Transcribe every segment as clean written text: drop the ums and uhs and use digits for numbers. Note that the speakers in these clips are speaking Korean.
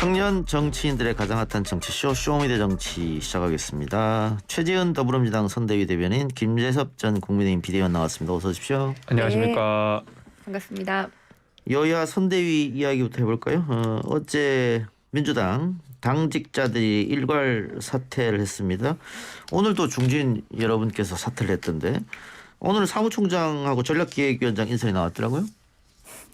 청년 정치인들의 가장 핫한 정치쇼 쇼미더 정치 시작하겠습니다. 최재은 더불어민주당 선대위 대변인, 김재섭 전 국민의힘 비대위원 나왔습니다. 어서 오십시오. 안녕하십니까. 반갑습니다. 여야 선대위 이야기부터 해볼까요? 어제 민주당 당직자들이 일괄 사퇴를 했습니다. 오늘도 중진 여러분께서 사퇴를 했던데 오늘 사무총장하고 전략기획위원장 인선이 나왔더라고요.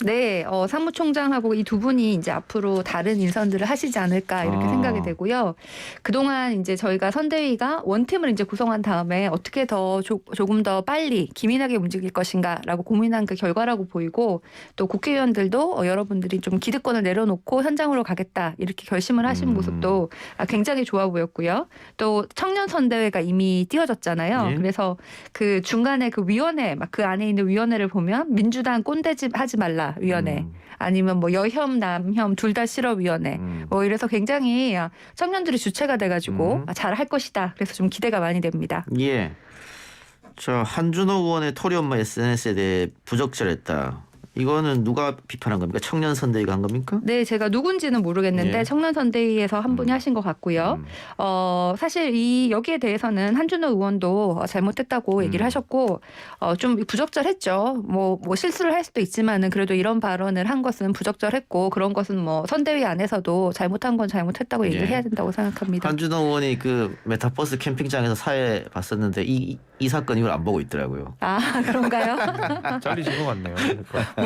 네, 사무총장하고 이 두 분이 이제 앞으로 다른 인선들을 하시지 않을까 이렇게 생각이 되고요. 그동안 이제 저희가 선대위가 원팀을 이제 구성한 다음에 어떻게 더 조금 더 빨리 기민하게 움직일 것인가라고 고민한 그 결과라고 보이고, 또 국회의원들도 여러분들이 좀 기득권을 내려놓고 현장으로 가겠다 이렇게 결심을 하신 모습도 굉장히 좋아 보였고요. 또 청년 선대회가 이미 띄워졌잖아요. 예. 그래서 그 중간에 그 위원회, 막 그 안에 있는 위원회를 보면 민주당 꼰대집 하지 말라 위원회, 아니면 뭐 여혐 남혐 둘 다 싫어 위원회, 뭐 이래서 굉장히 청년들이 주체가 돼가지고 잘 할 것이다. 그래서 좀 기대가 많이 됩니다. 예. 자, 한준호 의원의 토리 엄마 SNS에 대해 부적절했다. 이거는 누가 비판한 겁니까? 청년 선대위가 한 겁니까? 네, 제가 누군지는 모르겠는데 예. 청년 선대위에서 한 분이 하신 것 같고요. 사실 여기에 대해서는 한준호 의원도 잘못했다고 얘기를 하셨고, 좀 부적절했죠. 뭐 실수를 할 수도 있지만은 그래도 이런 발언을 한 것은 부적절했고, 그런 것은 뭐 선대위 안에서도 잘못한 건 잘못했다고 얘기를 예. 해야 된다고 생각합니다. 한준호 의원이 그 메타버스 캠핑장에서 사회 봤었는데 이 사건 이걸 안 보고 있더라고요. 아, 그런가요? 잘리신 것 같네요.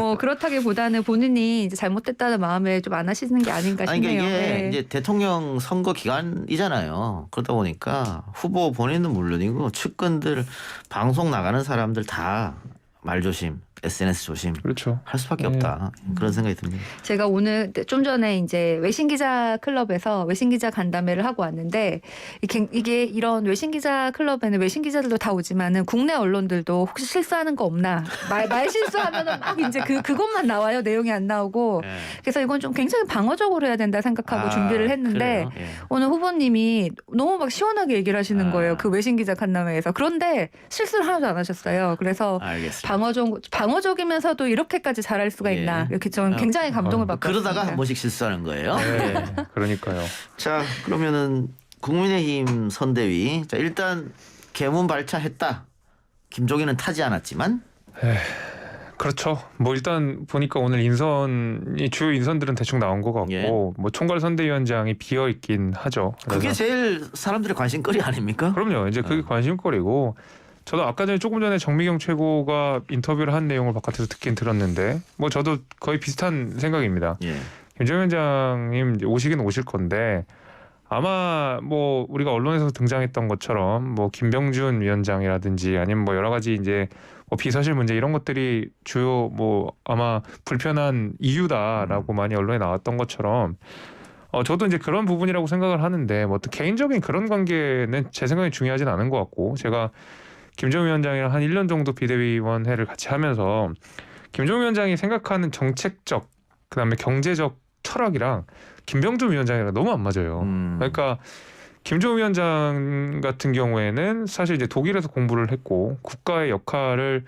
뭐 그렇다기보다는 본인이 이제 잘못됐다는 마음에 좀 안 하시는 게 아닌가 아니 싶네요. 그러니까 이게 네. 이제 대통령 선거 기간이잖아요. 그러다 보니까 후보 본인은 물론이고 측근들, 방송 나가는 사람들 다 말조심, SNS 조심 그렇죠. 할 수밖에 없다. 그런 생각이 듭니다. 제가 오늘 좀 전에 이제 외신기자 클럽에서 외신기자 간담회를 하고 왔는데, 이게 이런 외신기자 클럽에는 외신기자들도 다 오지만은 국내 언론들도 혹시 실수하는 거 없나, 말 실수하면은 막 이제 그것만 나와요. 내용이 안 나오고. 예. 그래서 이건 좀 굉장히 방어적으로 해야 된다 생각하고 준비를 했는데, 그래요? 예. 오늘 후보님이 너무 막 시원하게 얘기를 하시는 거예요. 그 외신기자 간담회에서. 그런데 실수를 하나도 안 하셨어요. 그래서 알겠습니다. 방어적이면서도 이렇게까지 잘할 수가 있나, 예. 이렇게 저는 굉장히 감동을 받고 그러다가 왔습니다. 한 번씩 실수하는 거예요. 네, 그러니까요. 자, 그러면은 국민의힘 선대위, 자 일단 개문 발차했다. 김종인은 타지 않았지만. 그렇죠. 뭐 일단 보니까 오늘 주요 인선들은 대충 나온 것 같고, 예. 뭐 총괄 선대위원장이 비어 있긴 하죠. 그게 그래서 제일 사람들의 관심거리 아닙니까? 그럼요. 이제 그게 관심거리고, 저도 아까 전에 조금 전에 정미경 최고가 인터뷰를 한 내용을 바깥에서 듣긴 들었는데, 뭐 저도 거의 비슷한 생각입니다. 예. 김정은 위원장님 오시긴 오실 건데, 아마 뭐 우리가 언론에서 등장했던 것처럼 뭐 김병준 위원장이라든지 아니면 뭐 여러 가지 이제 뭐 비서실 문제 이런 것들이 주요 뭐 아마 불편한 이유다라고 많이 언론에 나왔던 것처럼, 저도 이제 그런 부분이라고 생각을 하는데, 뭐 어떤 개인적인 그런 관계는 제 생각에 중요하진 않은 것 같고, 제가 김정은 위원장이랑 한 1년 정도 비대위원회를 같이 하면서 김정은 위원장이 생각하는 정책적, 그다음에 경제적 철학이랑 김병준 위원장이랑 너무 안 맞아요. 그러니까 김정은 위원장 같은 경우에는 사실 이제 독일에서 공부를 했고 국가의 역할을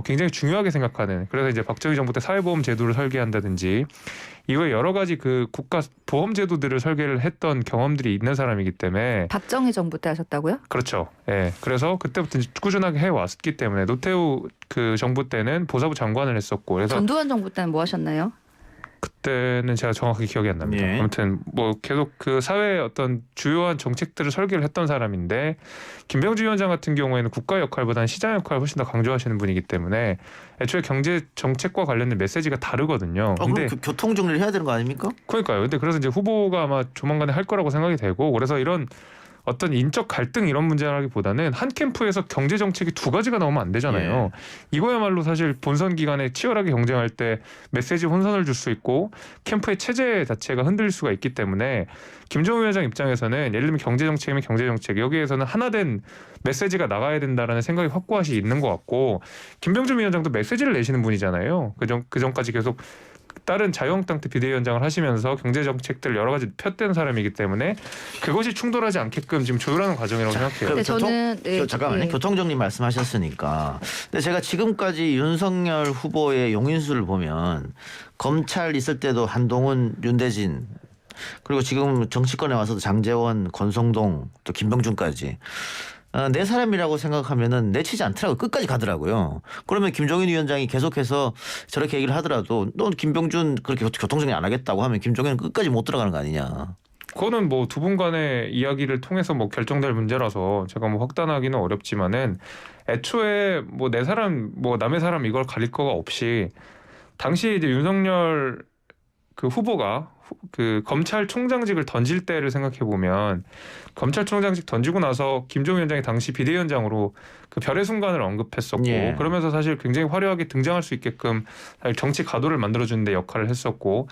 굉장히 중요하게 생각하는, 그래서 이제 박정희 정부 때 사회보험 제도를 설계한다든지 이외 여러 가지 그 국가 보험 제도들을 설계를 했던 경험들이 있는 사람이기 때문에. 박정희 정부 때 하셨다고요? 그렇죠. 예. 그래서 그때부터 이제 꾸준하게 해왔기 때문에 노태우 그 정부 때는 보사부 장관을 했었고, 그래서 전두환 정부 때는 뭐 하셨나요? 그때는 제가 정확하게 기억이 안 납니다. 예. 아무튼 뭐 계속 그 사회의 어떤 주요한 정책들을 설계를 했던 사람인데, 김병준 위원장 같은 경우에는 국가 역할보다는 시장 역할을 훨씬 더 강조하시는 분이기 때문에 애초에 경제 정책과 관련된 메시지가 다르거든요. 근데 그럼 교통 정리를 해야 되는 거 아닙니까? 그러니까요. 근데 그래서 이제 후보가 아마 조만간에 할 거라고 생각이 되고, 그래서 이런 어떤 인적 갈등 이런 문제라기보다는 한 캠프에서 경제 정책이 두 가지가 나오면 안 되잖아요. 이거야말로 사실 본선 기간에 치열하게 경쟁할 때 메시지 혼선을 줄 수 있고 캠프의 체제 자체가 흔들릴 수가 있기 때문에, 김정은 위원장 입장에서는 예를 들면 경제 정책이면 경제 정책, 여기에서는 하나된 메시지가 나가야 된다라는 생각이 확고하시 있는 것 같고, 김병준 위원장도 메시지를 내시는 분이잖아요. 그 전까지 계속 다른 자유한국당 때 비대위원장을 하시면서 경제 정책들 여러 가지 폈던 사람이기 때문에 그것이 충돌하지 않게끔 지금 조율하는 과정이라고 생각해요. 네, 저는 잠깐만요. 교통 정리 말씀하셨으니까. 근데 제가 지금까지 윤석열 후보의 용인수를 보면 검찰 있을 때도 한동훈, 윤대진 그리고 지금 정치권에 와서도 장제원, 권성동 또 김병준까지 내 사람이라고 생각하면은 내치지 않더라고 끝까지 가더라고요. 그러면 김종인 위원장이 계속해서 저렇게 얘기를 하더라도 너 김병준 그렇게 교통정리 안 하겠다고 하면 김종인은 끝까지 못 들어가는 거 아니냐. 그거는 뭐 두 분 간의 이야기를 통해서 뭐 결정될 문제라서 제가 뭐 확단하기는 어렵지만은 애초에 뭐 내 사람 뭐 남의 사람 이걸 가릴 거가 없이 당시 이제 윤석열 그 후보가 그 검찰총장직을 던질 때를 생각해 보면 검찰총장직 던지고 나서 김종인 위원장이 당시 비대위원장으로 그 별의 순간을 언급했었고 예. 그러면서 사실 굉장히 화려하게 등장할 수 있게끔 정치 가도를 만들어주는 데 역할을 했었고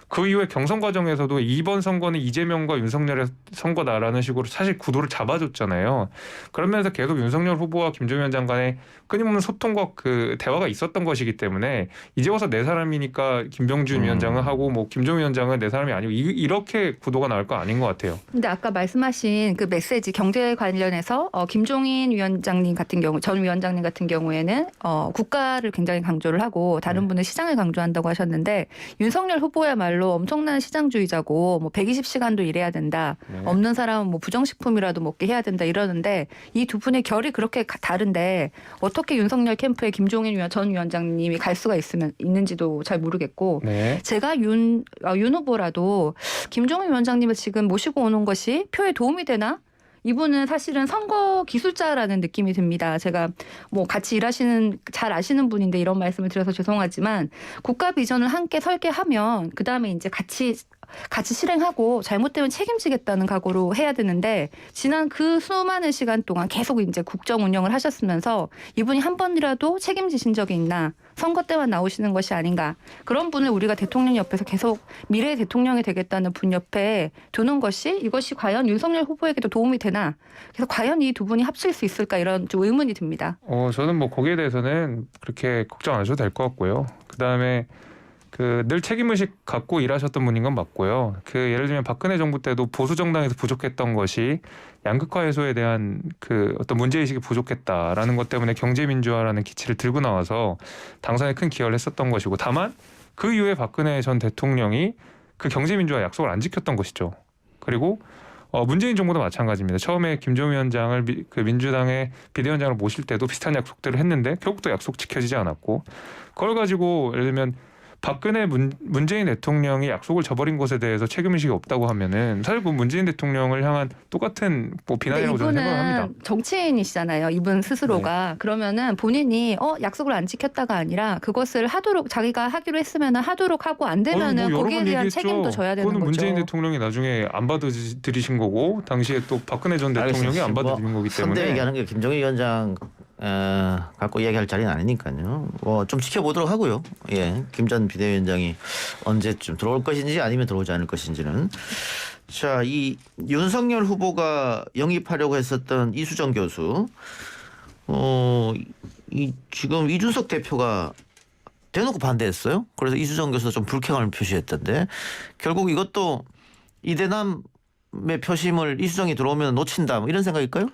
그 이후에 경선 과정에서도 이번 선거는 이재명과 윤석열의 선거다라는 식으로 사실 구도를 잡아줬잖아요. 그러면서 계속 윤석열 후보와 김종인 위원장 간에 끊임없는 소통과 그 대화가 있었던 것이기 때문에 이제 와서 내 사람이니까 김병준 위원장은 하고 뭐 김종인 위원장은 내 사람이 아니고 이렇게 구도가 나올 거 아닌 것 같아요. 근데 아까 말씀하신 그 메시지 경제 관련해서 김종인 위원장님 같은 경우 전 위원장님 같은 경우에는 국가를 굉장히 강조를 하고 다른 분은 시장을 강조한다고 하셨는데 윤석열 후보야말로 엄청난 시장주의자고 뭐 120시간도 일해야 된다. 네. 없는 사람은 뭐 부정식품이라도 먹게 해야 된다 이러는데 이 두 분의 결이 그렇게 다른데 어떻게 윤석열 캠프에 김종인 전 위원장님이 갈 수가 있는지도 잘 모르겠고 네. 제가 윤 후보라도 김종인 위원장님을 지금 모시고 오는 것이 표에 도움이 되나? 이분은 사실은 선거 기술자라는 느낌이 듭니다. 제가 뭐 같이 잘 아시는 분인데 이런 말씀을 드려서 죄송하지만 국가 비전을 함께 설계하면 그다음에 이제 같이 실행하고 잘못되면 책임지겠다는 각오로 해야 되는데 지난 그 수많은 시간 동안 계속 이제 국정 운영을 하셨으면서 이분이 한 번이라도 책임지신 적이 있나 선거 때만 나오시는 것이 아닌가 그런 분을 우리가 대통령 옆에서 계속 미래의 대통령이 되겠다는 분 옆에 두는 것이 이것이 과연 윤석열 후보에게도 도움이 되나 그래서 과연 이 두 분이 합칠 수 있을까 이런 좀 의문이 듭니다. 저는 뭐 거기에 대해서는 그렇게 걱정 안 하셔도 될 것 같고요. 그다음에 그 늘 책임의식 갖고 일하셨던 분인 건 맞고요. 그 예를 들면 박근혜 정부 때도 보수 정당에서 부족했던 것이 양극화 해소에 대한 그 어떤 문제의식이 부족했다라는 것 때문에 경제민주화라는 기치를 들고 나와서 당선에 큰 기여를 했었던 것이고 다만 그 이후에 박근혜 전 대통령이 그 경제민주화 약속을 안 지켰던 것이죠. 그리고 문재인 정부도 마찬가지입니다. 처음에 김종인 위원장을 그 민주당의 비대위원장을 모실 때도 비슷한 약속들을 했는데 결국 또 약속 지켜지지 않았고 그걸 가지고 예를 들면 박근혜 문재인 대통령이 약속을 저버린 것에 대해서 책임의식이 없다고 하면은 사실 그 문재인 대통령을 향한 똑같은 뭐 비난이라고 저는 생각합니다. 이분은 정치인이시잖아요. 이분 스스로가. 네. 그러면은 본인이 약속을 안 지켰다가 아니라 그것을 하도록 자기가 하기로 했으면 하도록 하고 안 되면은 뭐 거기에 대한 책임도 져야 되는 그거는 거죠. 문재인 대통령이 나중에 안 받아들이신 거고 당시에 또 박근혜 전 대통령이 안 받아들인 거기 때문에 선대 얘기하는 게 김종인 위원장 갖고 이야기할 자리는 아니니까요. 좀 지켜보도록 하고요. 예, 김 전 비대위원장이 언제쯤 들어올 것인지 아니면 들어오지 않을 것인지는. 자, 이 윤석열 후보가 영입하려고 했었던 이수정 교수, 지금 이준석 대표가 대놓고 반대했어요. 그래서 이수정 교수도 좀 불쾌감을 표시했던데 결국 이것도 이대남의 표심을 이수정이 들어오면 놓친다 뭐 이런 생각일까요?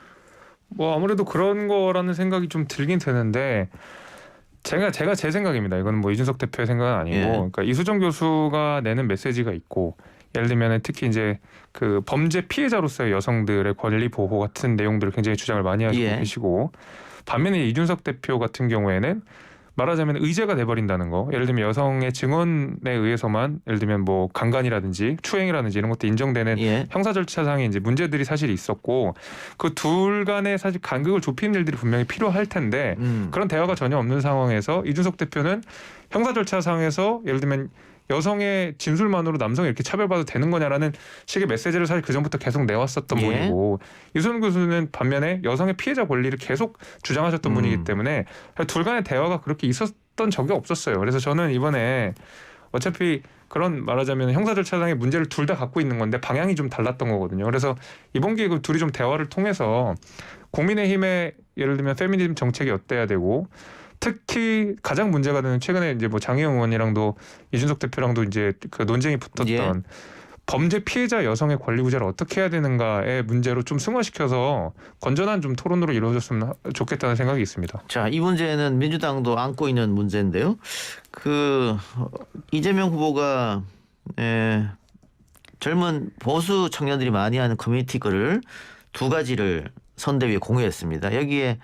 뭐 아무래도 그런 거라는 생각이 좀 들긴 드는데 제가 제 생각입니다. 이거는 뭐 이준석 대표의 생각은 아니고, 예. 그러니까 이수정 교수가 내는 메시지가 있고, 예를 들면 특히 이제 그 범죄 피해자로서의 여성들의 권리 보호 같은 내용들을 굉장히 주장을 많이 하시고 예. 계시고, 반면에 이준석 대표 같은 경우에는 말하자면 의제가 돼버린다는 거. 예를 들면 여성의 증언에 의해서만 예를 들면 뭐 강간이라든지 추행이라든지 이런 것도 인정되는 예. 형사 절차상의 이제 문제들이 사실 있었고 그 둘 간의 사실 간극을 좁히는 일들이 분명히 필요할 텐데 그런 대화가 전혀 없는 상황에서 이준석 대표는 형사 절차상에서 예를 들면 여성의 진술만으로 남성이 이렇게 차별받아도 되는 거냐라는 식의 메시지를 사실 그전부터 계속 내왔었던 예. 분이고 이수정 교수는 반면에 여성의 피해자 권리를 계속 주장하셨던 분이기 때문에 둘 간의 대화가 그렇게 있었던 적이 없었어요. 그래서 저는 이번에 어차피 그런 말하자면 형사 절차상의 문제를 둘 다 갖고 있는 건데 방향이 좀 달랐던 거거든요. 그래서 이번 기회에 그 둘이 좀 대화를 통해서 국민의힘의 예를 들면 페미니즘 정책이 어때야 되고 특히 가장 문제가 되는 최근에 이제 뭐 장혜영 의원이랑도 이준석 대표랑도 이제 그 논쟁이 붙었던 예. 범죄 피해자 여성의 권리 구제를 어떻게 해야 되는가의 문제로 좀 승화시켜서 건전한 좀 토론으로 이루어졌으면 좋겠다는 생각이 있습니다. 자, 이 문제는 민주당도 안고 있는 문제인데요. 이재명 후보가 젊은 보수 청년들이 많이 하는 커뮤니티 글을 두 가지를 선대위에 공유했습니다. 여기에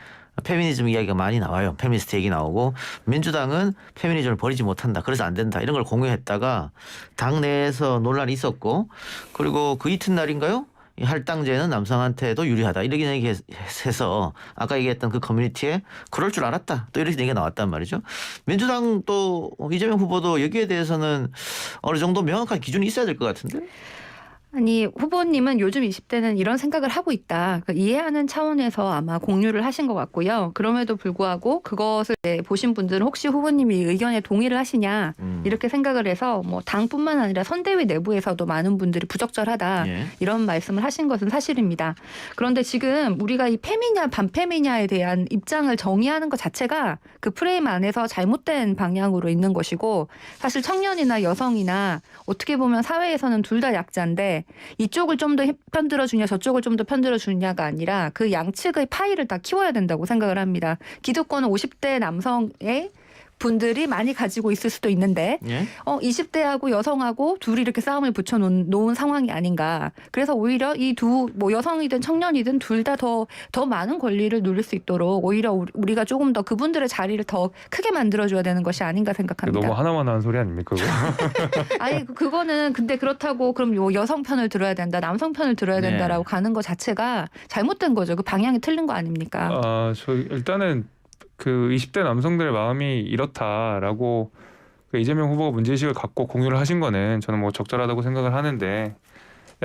페미니즘 이야기가 많이 나와요. 페미니스트 얘기 나오고 민주당은 페미니즘을 버리지 못한다. 그래서 안 된다. 이런 걸 공유했다가 당 내에서 논란이 있었고 그리고 그 이튿날인가요? 이 할당제는 남성한테도 유리하다. 이렇게 얘기해서 아까 얘기했던 그 커뮤니티에 그럴 줄 알았다. 또 이렇게 얘기가 나왔단 말이죠. 민주당 또 이재명 후보도 여기에 대해서는 어느 정도 명확한 기준이 있어야 될 것 같은데. 아니 후보님은 요즘 20대는 이런 생각을 하고 있다. 이해하는 차원에서 아마 공유를 하신 것 같고요. 그럼에도 불구하고 그것을 보신 분들은 혹시 후보님이 의견에 동의를 하시냐 이렇게 생각을 해서 뭐 당뿐만 아니라 선대위 내부에서도 많은 분들이 부적절하다 예. 이런 말씀을 하신 것은 사실입니다. 그런데 지금 우리가 이 페미냐 반페미냐에 대한 입장을 정의하는 것 자체가 그 프레임 안에서 잘못된 방향으로 있는 것이고 사실 청년이나 여성이나 어떻게 보면 사회에서는 둘 다 약자인데 이쪽을 좀 더 편들어 주냐 저쪽을 좀 더 편들어 주냐가 아니라 그 양측의 파이를 다 키워야 된다고 생각을 합니다. 기득권은 50대 남성의 분들이 많이 가지고 있을 수도 있는데 예? 20대하고 여성하고 둘이 이렇게 싸움을 붙여놓은 상황이 아닌가. 그래서 오히려 이 두 뭐 여성이든 청년이든 둘 다 더 많은 권리를 누릴 수 있도록 오히려 우리가 조금 더 그분들의 자리를 더 크게 만들어줘야 되는 것이 아닌가 생각합니다. 너무 하나만 하는 소리 아닙니까? 그거? 아니 그거는 근데 그렇다고 그럼 요 여성 편을 들어야 된다, 남성 편을 들어야 네. 된다라고 가는 것 자체가 잘못된 거죠. 그 방향이 틀린 거 아닙니까? 저 일단은 그 20대 남성들의 마음이 이렇다라고 그 이재명 후보가 문제의식을 갖고 공유를 하신 거는 저는 뭐 적절하다고 생각을 하는데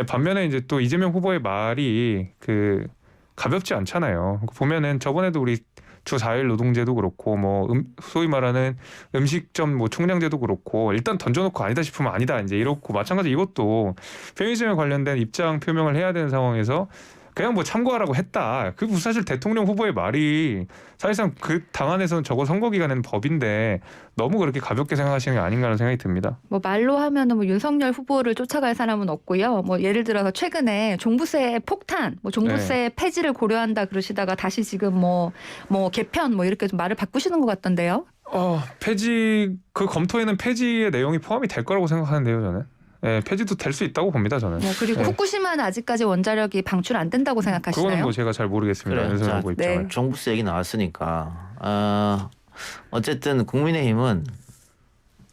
반면에 이제 또 이재명 후보의 말이 그 가볍지 않잖아요. 보면은 저번에도 우리 주 4일 노동제도 그렇고 뭐 소위 말하는 음식점 뭐 총량제도 그렇고 일단 던져놓고 아니다 싶으면 아니다 이제 이렇고 마찬가지 이것도 페미니즘에 관련된 입장 표명을 해야 되는 상황에서 그냥 뭐 참고하라고 했다. 그 사실 대통령 후보의 말이 사실상 그 당 안에서는 저거 선거 기간에는 법인데 너무 그렇게 가볍게 생각하시는 게 아닌가라는 생각이 듭니다. 뭐 말로 하면은 뭐 윤석열 후보를 쫓아갈 사람은 없고요. 뭐 예를 들어서 최근에 종부세 폭탄, 뭐 종부세 폐지를 고려한다 그러시다가 다시 지금 뭐 개편 뭐 이렇게 좀 말을 바꾸시는 것 같던데요. 폐지 그 검토에는 폐지의 내용이 포함이 될 거라고 생각하는데요, 저는. 네, 폐지도 될 수 있다고 봅니다, 저는. 뭐 그리고 네. 후쿠시마는 아직까지 원자력이 방출 안 된다고 생각하시나요? 그거는 뭐 제가 잘 모르겠습니다. 그래요. 연수하고 자, 입장을. 네. 종부세 얘기 나왔으니까 어쨌든 국민의힘은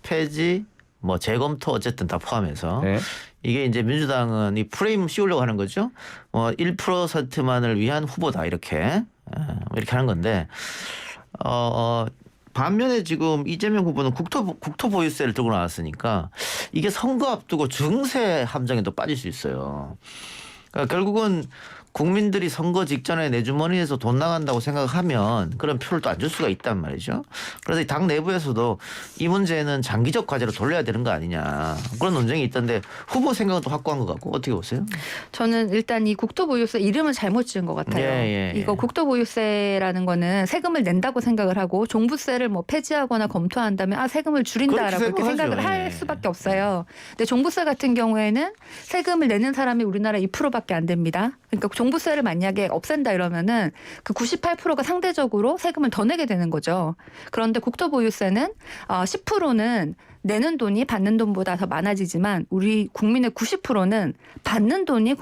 폐지 뭐 재검토 어쨌든 다 포함해서 네. 이게 이제 민주당은 이 프레임 씌우려고 하는 거죠. 1%만을 위한 후보다 이렇게 하는 건데 반면에 지금 이재명 후보는 국토 보유세를 들고 나왔으니까 이게 선거 앞두고 증세 함정에 또 빠질 수 있어요. 그러니까 결국은 국민들이 선거 직전에 내 주머니에서 돈 나간다고 생각하면 그런 표를 또 안 줄 수가 있단 말이죠. 그래서 당 내부에서도 이 문제는 장기적 과제로 돌려야 되는 거 아니냐 그런 논쟁이 있던데 후보 생각은 또 확고한 것 같고 어떻게 보세요? 저는 일단 이 국토보유세 이름을 잘못 지은 것 같아요. 예. 이거 국토보유세라는 거는 세금을 낸다고 생각을 하고 종부세를 뭐 폐지하거나 검토한다면 세금을 줄인다라고 이렇게 생각을 할 수밖에 없어요. 근데 종부세 같은 경우에는 세금을 내는 사람이 우리나라 2%밖에 안 됩니다. 그러니까 종부세를 만약에 없앤다 이러면은 그 98%가 상대적으로 세금을 더 내게 되는 거죠. 그런데 국토보유세는 10%는 내는 돈이 받는 돈보다 더 많아지지만 우리 국민의 90%는 받는 돈이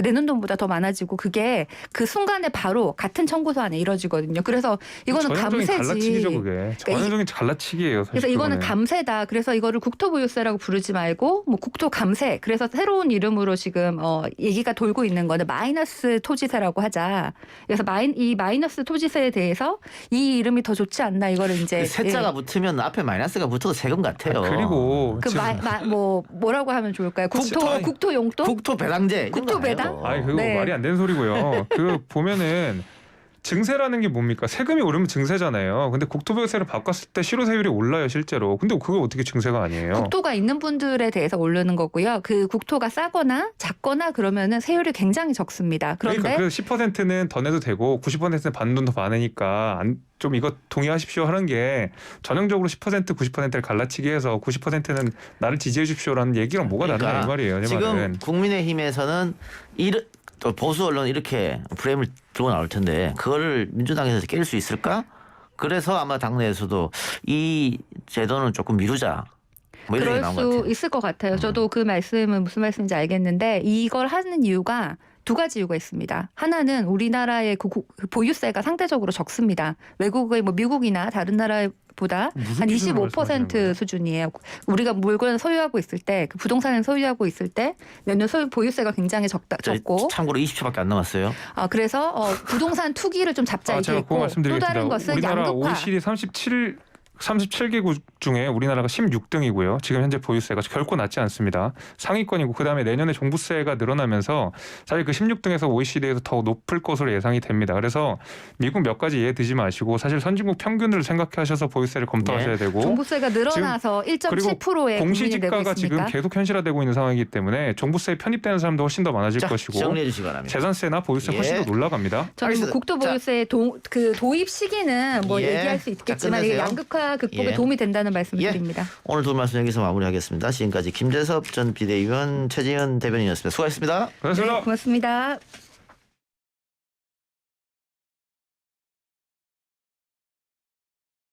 내는 돈보다 더 많아지고 그게 그 순간에 바로 같은 청구서 안에 이루어지거든요. 그래서 이거는 전형적인 감세지. 갈라치기죠, 그게. 전형적인 갈라치기예요. 사실 그래서 이거는 그거는. 감세다. 그래서 이거를 국토보유세라고 부르지 말고 뭐 국토감세. 그래서 새로운 이름으로 지금 얘기가 돌고 있는 거는 마이너스 토지세라고 하자. 그래서 이 마이너스 토지세에 대해서 이 이름이 더 좋지 않나 이거를 이제 세자가 붙으면 앞에 마이너스가 붙어도 세금 같아요. 그리고 뭐라고 하면 좋을까요? 국토 용돈? 국토 배당제. 국토 배당? 그거 네. 말이 안 되는 소리고요. 그 보면은 증세라는 게 뭡니까? 세금이 오르면 증세잖아요. 근데 국토보유세를 바꿨을 때 실효세율이 올라요, 실제로. 근데 그거 어떻게 증세가 아니에요? 국토가 있는 분들에 대해서 오르는 거고요. 그 국토가 싸거나 작거나 그러면은 세율이 굉장히 적습니다. 그런데 그러니까 그래서 10%는 더 내도 되고 90%는 받는 돈 더 많으니까 좀 이거 동의하십시오 하는 게 전형적으로 10% 90%를 갈라치기 해서 90%는 나를 지지해 주십시오라는 얘기랑 뭐가 다르냐 이 말이에요. 제 지금 말은. 국민의힘에서는 또 보수 언론 이렇게 프레임을 들고 나올 텐데 그거를 민주당에서 깰 수 있을까? 그래서 아마 당내에서도 이 제도는 조금 미루자. 뭐 이런 얘기 그럴 나온 것 수 같아요. 있을 것 같아요. 저도 그 말씀은 무슨 말씀인지 알겠는데 이걸 하는 이유가 두 가지 이유가 있습니다. 하나는 우리나라의 그 보유세가 상대적으로 적습니다. 외국의 뭐 미국이나 다른 나라보다 무슨 한 기준으로 말씀하시는 거예요? 25% 수준이에요. 우리가 물건을 소유하고 있을 때, 그 부동산을 소유하고 있을 때 내는 보유세가 굉장히 적고. 참고로 20초밖에 안 남았어요. 그래서 부동산 투기를 좀 잡자 제가 그거 얘기했고 또 말씀드리겠습니다. 다른 것은 우리나라 양극화. OECD 37개국 중에 우리나라가 16등이고요. 지금 현재 보유세가 결코 낮지 않습니다. 상위권이고 그다음에 내년에 종부세가 늘어나면서 사실 그 16등에서 OECD에서 더 높을 것으로 예상이 됩니다. 그래서 미국 몇 가지 예에 드지 마시고 사실 선진국 평균을 생각하셔서 보유세를 검토하셔야 되고 종부세가 늘어나서 1.7%의 국민이 되고 공시지가가 지금 있으니까. 계속 현실화되고 있는 상황이기 때문에 종부세에 편입되는 사람도 훨씬 더 많아질 자, 것이고 정리해 주시기 바랍니다. 재산세나 보유세 훨씬 예. 더 올라갑니다. 저는 뭐 알겠습니다. 국토 보유세 그 도입 시기는 뭐 예. 얘기할 수 있겠지만 자, 이게 끝내세요. 양극화 극복에 예. 도움이 된다는 말씀을 예. 드립니다. 오늘 두 말씀 여기서 마무리하겠습니다. 지금까지 김재섭 전 비대위원, 최지은 대변인이었습니다. 수고하셨습니다. 그렇습니다. 네, 고맙습니다.